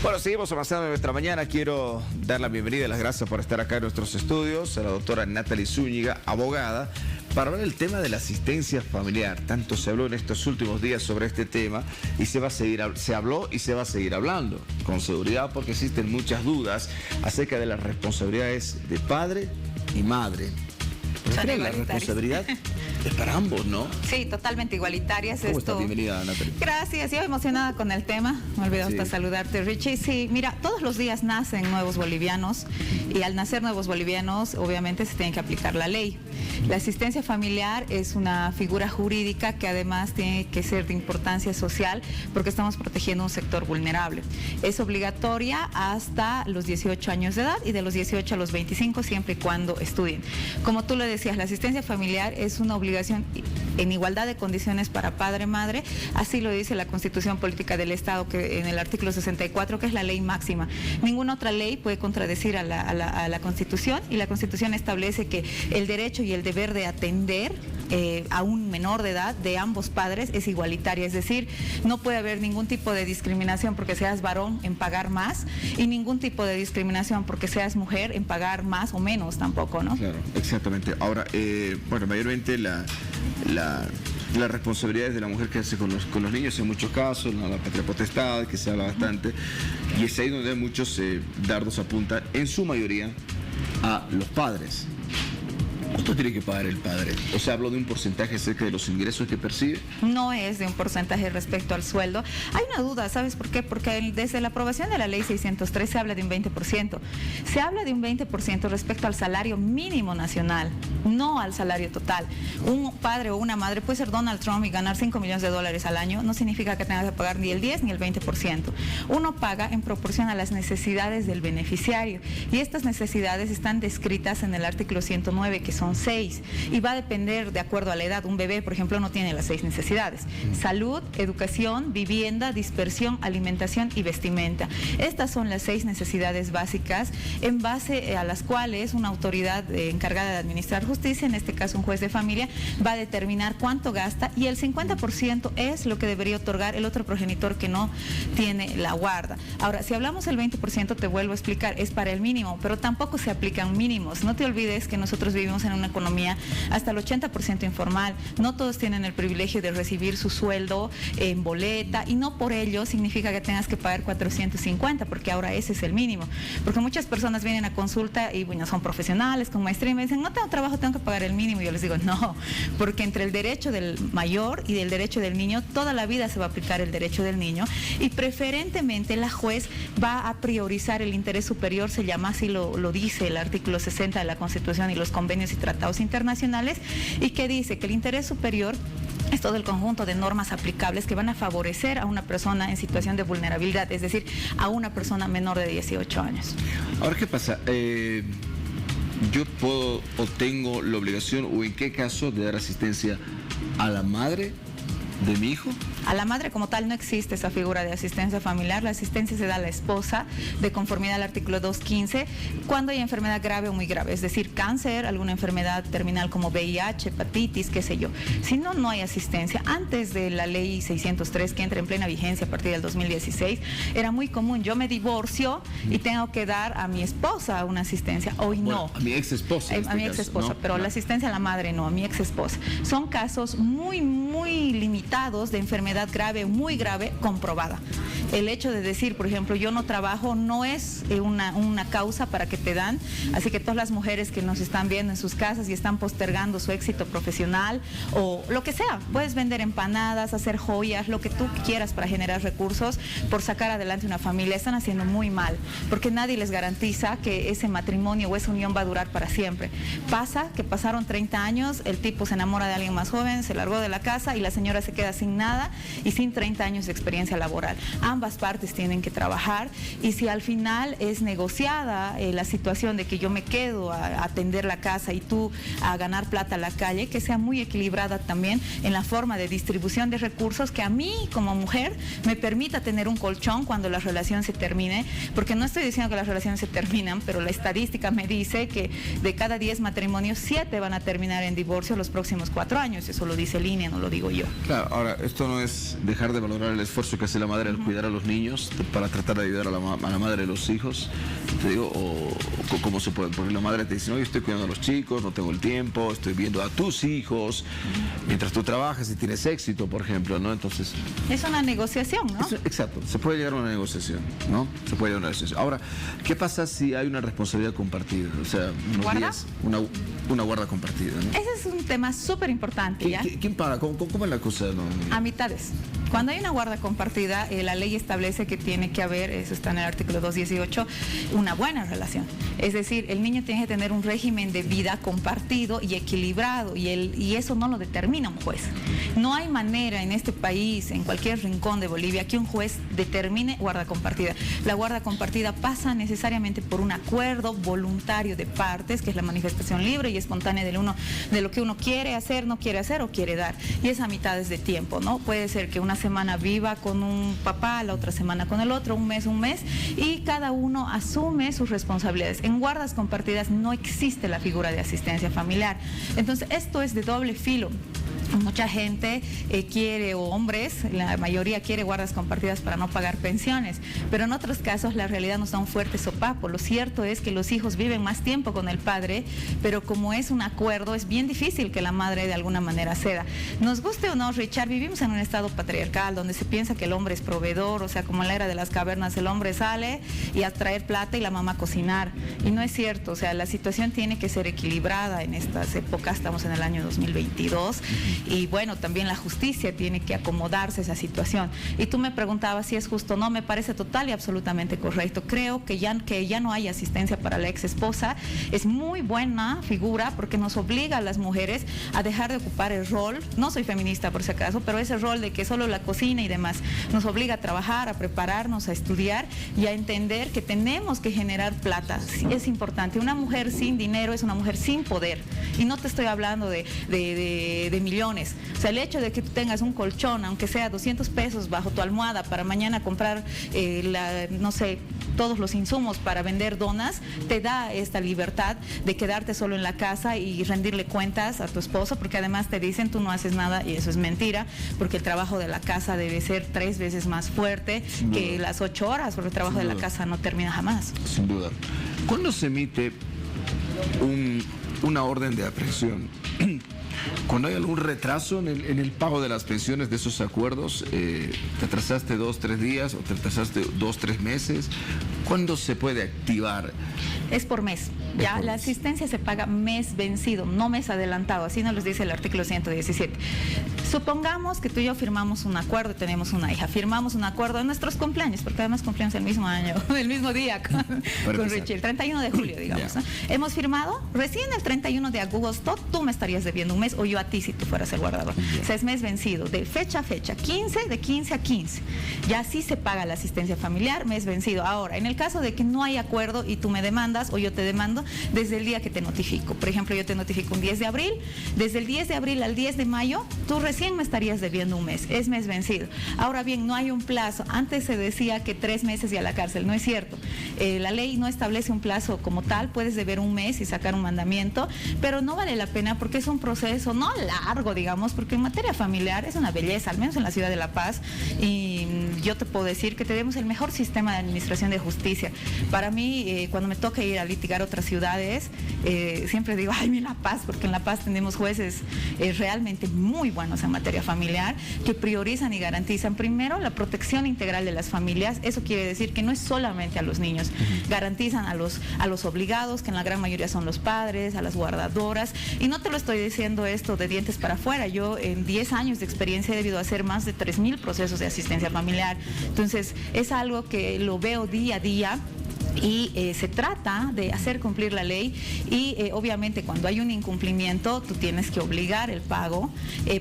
Bueno, seguimos avanzando en nuestra mañana. Quiero dar la bienvenida y las gracias por estar acá en nuestros estudios a la doctora Natalie Zúñiga, abogada, para hablar del tema de la asistencia familiar. Tanto se habló en estos últimos días sobre este tema y se habló y se va a seguir hablando con seguridad, porque existen muchas dudas acerca de las responsabilidades de padre y madre. Pero la responsabilidad es para ambos, ¿no? Sí, totalmente igualitarias. ¿Cómo estás? Bienvenida, Natalie. Gracias, yo emocionada con el tema. Me olvidé hasta saludarte, Richie. Sí, mira, todos los días nacen nuevos bolivianos y al nacer nuevos bolivianos, obviamente se tiene que aplicar la ley. La asistencia familiar es una figura jurídica que además tiene que ser de importancia social porque estamos protegiendo un sector vulnerable. Es obligatoria hasta los 18 años de edad y de los 18 a los 25 siempre y cuando estudien. Como tú lo decías, la asistencia familiar es una obligación en igualdad de condiciones para padre y madre, así lo dice la Constitución Política del Estado, que en el artículo 64, que es la ley máxima. Ninguna otra ley puede contradecir a la Constitución, y la Constitución establece que el derecho y el deber de atender a un menor de edad de ambos padres es igualitaria, es decir, no puede haber ningún tipo de discriminación porque seas varón en pagar más y ningún tipo de discriminación porque seas mujer en pagar más o menos tampoco, ¿no? Claro, exactamente. Ahora, bueno, mayormente las responsabilidades de la mujer que hace con los niños en muchos casos, la patria potestad, que se habla bastante, y es ahí donde muchos dardos apuntan, en su mayoría, a los padres. ¿Cuánto tiene que pagar el padre? O sea, hablo de un porcentaje acerca de los ingresos que percibe. No es de un porcentaje respecto al sueldo. Hay una duda, ¿sabes por qué? Porque desde la aprobación de la ley 603 se habla de un 20%. Se habla de un 20% respecto al salario mínimo nacional, no al salario total. Un padre o una madre puede ser Donald Trump y ganar 5 millones de dólares al año, no significa que tenga que pagar ni el 10 ni el 20%. Uno paga en proporción a las necesidades del beneficiario, y estas necesidades están descritas en el artículo 109, que son 6, y va a depender de acuerdo a la edad. Un bebé, por ejemplo, no tiene las 6 necesidades: salud, educación, vivienda, dispersión, alimentación y vestimenta. Estas son las 6 necesidades básicas en base a las cuales una autoridad encargada de administrar justicia, en este caso un juez de familia, va a determinar cuánto gasta, y el 50% es lo que debería otorgar el otro progenitor que no tiene la guarda. Ahora, si hablamos del 20%, te vuelvo a explicar, es para el mínimo, pero tampoco se aplican mínimos. No te olvides que nosotros vivimos en una economía hasta el 80% informal. No todos tienen el privilegio de recibir su sueldo en boleta, y no por ello significa que tengas que pagar 450, porque ahora ese es el mínimo. Porque muchas personas vienen a consulta y bueno, son profesionales con maestría y me dicen: no tengo trabajo, tengo que pagar el mínimo. Y yo les digo: no, porque entre el derecho del mayor y el derecho del niño, toda la vida se va a aplicar el derecho del niño, y preferentemente la juez va a priorizar el interés superior, se llama así, lo dice el artículo 60 de la Constitución y los convenios y tratados internacionales, y que dice que el interés superior es todo el conjunto de normas aplicables que van a favorecer a una persona en situación de vulnerabilidad, es decir, a una persona menor de 18 años. Ahora, ¿qué pasa? ¿Yo puedo o tengo la obligación, o en qué caso, de dar asistencia a la madre de mi hijo? A la madre como tal no existe esa figura de asistencia familiar. La asistencia se da a la esposa de conformidad al artículo 215 cuando hay enfermedad grave o muy grave, es decir, cáncer, alguna enfermedad terminal como VIH, hepatitis, qué sé yo. Si no, no hay asistencia. Antes de la ley 603, que entra en plena vigencia a partir del 2016, era muy común: yo me divorcio y tengo que dar a mi esposa una asistencia. Hoy no. A mi ex esposa. A mi ex esposa, ¿no? Pero la asistencia a la madre no, a mi ex esposa. Son casos muy limitados de enfermedad grave, muy grave, comprobada. El hecho de decir, por ejemplo, yo no trabajo, no es una causa para que te dan. Así que todas las mujeres que nos están viendo en sus casas y están postergando su éxito profesional o lo que sea, puedes vender empanadas, hacer joyas, lo que tú quieras para generar recursos, por sacar adelante una familia. Están haciendo muy mal, porque nadie les garantiza que ese matrimonio o esa unión va a durar para siempre. Pasa que pasaron 30 años, el tipo se enamora de alguien más joven, se largó de la casa y la señora se queda sin nada y sin 30 años de experiencia laboral. Ambas partes tienen que trabajar, y si al final es negociada la situación de que yo me quedo a atender la casa y tú a ganar plata a la calle, que sea muy equilibrada también en la forma de distribución de recursos, que a mí como mujer me permita tener un colchón cuando la relación se termine, porque no estoy diciendo que las relaciones se terminan, pero la estadística me dice que de cada 10 matrimonios, 7 van a terminar en divorcio los próximos 4 años. Eso lo dice el INE, no lo digo yo. Claro, ahora, esto no es es dejar de valorar el esfuerzo que hace la madre al cuidar a los niños para tratar de ayudar a la madre de los hijos. Te digo, o cómo se puede, porque la madre te dice, no, yo estoy cuidando a los chicos, no tengo el tiempo, estoy viendo a tus hijos, mientras tú trabajas y tienes éxito, por ejemplo, ¿no? Entonces... Es una negociación, ¿no? Exacto, se puede llegar a una negociación, ¿no? Se puede llegar a una negociación. Ahora, ¿qué pasa si hay una responsabilidad compartida? O sea, unos días, una guarda compartida, ¿no? Ese es un tema súper importante, ¿ya? ¿Quién paga? ¿Cómo es la cosa? ¿No? A mitades. Cuando hay una guarda compartida, la ley establece que tiene que haber, eso está en el artículo 218, una buena relación. Es decir, el niño tiene que tener un régimen de vida compartido y equilibrado, y eso no lo determina un juez. No hay manera en este país, en cualquier rincón de Bolivia, que un juez determine guarda compartida. La guarda compartida pasa necesariamente por un acuerdo voluntario de partes, que es la manifestación libre y espontánea de lo que uno quiere hacer, no quiere hacer o quiere dar. Y es a mitades de tiempo, ¿no? Puede ser que una semana viva con un papá, la otra semana con el otro, un mes, y cada uno asume sus responsabilidades. En guardas compartidas no existe la figura de asistencia familiar. Entonces, esto es de doble filo. Mucha gente quiere, o hombres, la mayoría quiere guardas compartidas para no pagar pensiones, pero en otros casos la realidad nos da un fuerte sopapo. Lo cierto es que los hijos viven más tiempo con el padre, pero como es un acuerdo, es bien difícil que la madre de alguna manera ceda. Nos guste o no, Richard, vivimos en un estado patriarcal donde se piensa que el hombre es proveedor, o sea, como en la era de las cavernas, el hombre sale y a traer plata y la mamá a cocinar. Y no es cierto, o sea, la situación tiene que ser equilibrada en estas épocas, estamos en el año 2022. Y bueno, también la justicia tiene que acomodarse a esa situación. Y tú me preguntabas si es justo o no, me parece total y absolutamente correcto. Creo que ya no hay asistencia para la ex esposa. Es muy buena figura porque nos obliga a las mujeres a dejar de ocupar el rol, no soy feminista por si acaso, pero ese rol de que solo la cocina y demás, nos obliga a trabajar, a prepararnos, a estudiar y a entender que tenemos que generar plata. Es importante. Una mujer sin dinero es una mujer sin poder. Y no te estoy hablando de millones. O sea, el hecho de que tú tengas un colchón, aunque sea 200 pesos bajo tu almohada para mañana comprar, no sé, todos los insumos para vender donas, te da esta libertad de quedarte solo en la casa y rendirle cuentas a tu esposo, porque además te dicen tú no haces nada, y eso es mentira, porque el trabajo de la casa debe ser 3 veces más fuerte que las 8 horas, porque el trabajo de la casa no termina jamás. Sin duda. ¿Cuándo se emite una orden de aprehensión? Cuando hay algún retraso en el pago de las pensiones de esos acuerdos, te atrasaste 2, 3 días o te atrasaste 2, 3 meses, ¿cuándo se puede activar? Es por mes. Ya la asistencia se paga mes vencido, no mes adelantado, así nos lo dice el artículo 117. Supongamos que tú y yo firmamos un acuerdo, tenemos una hija, firmamos un acuerdo en nuestros cumpleaños, porque además cumplimos el mismo año, el mismo día con Richie, el 31 de julio, digamos. ¿No? Hemos firmado, recién el 31 de agosto tú me estarías debiendo un mes, o yo a ti si tú fueras el guardador. O sea, es mes vencido, de fecha a fecha, 15, de 15 a 15. Ya así se paga la asistencia familiar, mes vencido. Ahora, en el caso de que no hay acuerdo y tú me demandas o yo te demando, desde el día que te notifico. Por ejemplo, yo te notifico un 10 de abril, desde el 10 de abril al 10 de mayo, tú recién me estarías debiendo un mes, es mes vencido. Ahora bien, no hay un plazo. Antes se decía que 3 meses y a la cárcel, no es cierto. La ley no establece un plazo como tal, puedes deber un mes y sacar un mandamiento, pero no vale la pena porque es un proceso no largo, digamos, porque en materia familiar es una belleza, al menos en la ciudad de La Paz, y yo te puedo decir que tenemos el mejor sistema de administración de justicia. Para mí, cuando me toca ir a litigar otras ciudades, siempre digo, ay, mi La Paz, porque en La Paz tenemos jueces realmente muy buenos en materia familiar, que priorizan y garantizan primero la protección integral de las familias. Eso quiere decir que no es solamente a los niños, garantizan a los obligados, que en la gran mayoría son los padres, a las guardadoras, y no te lo estoy diciendo esto de dientes para afuera. Yo en 10 años de experiencia he debido hacer más de 3.000 procesos de asistencia familiar. Entonces, es algo que lo veo día a día. Y se trata de hacer cumplir la ley y obviamente cuando hay un incumplimiento tú tienes que obligar el pago,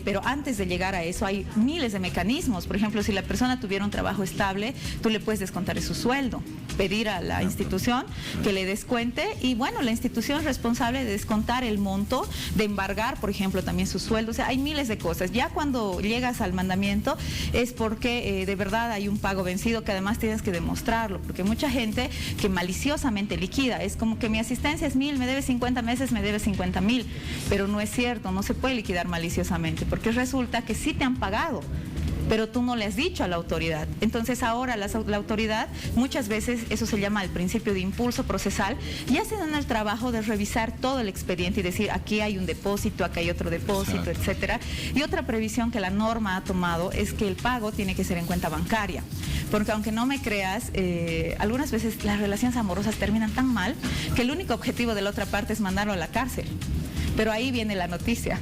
pero antes de llegar a eso hay miles de mecanismos. Por ejemplo, si la persona tuviera un trabajo estable, tú le puedes descontar su sueldo, pedir a la institución que le descuente y bueno, la institución es responsable de descontar el monto, de embargar, por ejemplo, también su sueldo. O sea, hay miles de cosas. Ya cuando llegas al mandamiento es porque de verdad hay un pago vencido que además tienes que demostrarlo, porque mucha gente que maliciosamente liquida, es como que mi asistencia es 1.000, me debe 50 meses, me debe 50.000, pero no es cierto, no se puede liquidar maliciosamente, porque resulta que sí te han pagado. pero tú no le has dicho a la autoridad. Entonces ahora la autoridad, muchas veces eso se llama el principio de impulso procesal, ya se dan el trabajo de revisar todo el expediente y decir, aquí hay un depósito, aquí hay otro depósito, etcétera. Y otra previsión que la norma ha tomado es que el pago tiene que ser en cuenta bancaria, porque aunque no me creas, algunas veces las relaciones amorosas terminan tan mal que el único objetivo de la otra parte es mandarlo a la cárcel. Pero ahí viene la noticia.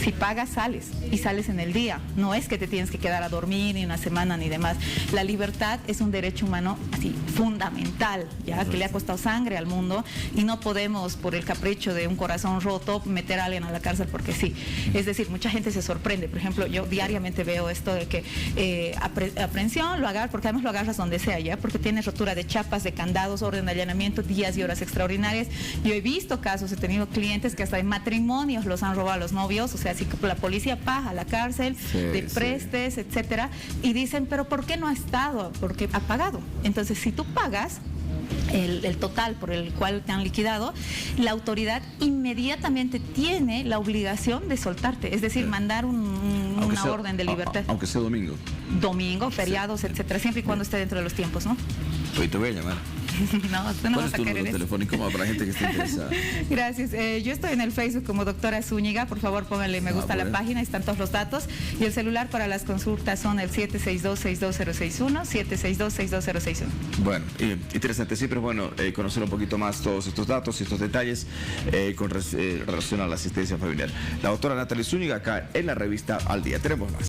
Si pagas, sales. Y sales en el día. No es que te tienes que quedar a dormir ni una semana ni demás. La libertad es un derecho humano así fundamental, ya que le ha costado sangre al mundo y no podemos, por el capricho de un corazón roto, meter a alguien a la cárcel porque sí. Es decir, mucha gente se sorprende. Por ejemplo, yo diariamente veo esto de que aprehensión, lo agarras, porque además lo agarras donde sea, ya, porque tienes rotura de chapas, de candados, orden de allanamiento, días y horas extraordinarias. Yo he visto casos, he tenido clientes que hasta en matrimonios los han robado a los novios, o sea, así que la policía paga a la cárcel, de prestes, etcétera, y dicen, pero ¿por qué no ha estado? Porque ha pagado. Entonces, si tú pagas el total por el cual te han liquidado, la autoridad inmediatamente tiene la obligación de soltarte, es decir, mandar una orden de libertad. Aunque sea domingo. Domingo, feriados, etcétera, siempre y cuando esté dentro de los tiempos, ¿no? Hoy te voy a llamar. No, tú no vas a querer eso. ¿Cuál es tu número telefónico para la gente que esté interesada? Gracias. Yo estoy en el Facebook como doctora Zúñiga. Por favor, pónganle me gusta a la página, están todos los datos. Y el celular para las consultas son el 762-62061, 762-62061. Bueno, interesante. Siempre es bueno conocer un poquito más todos estos datos y estos detalles con relación a la asistencia familiar. La doctora Natalie Zúñiga acá en la revista Al Día. Tenemos más.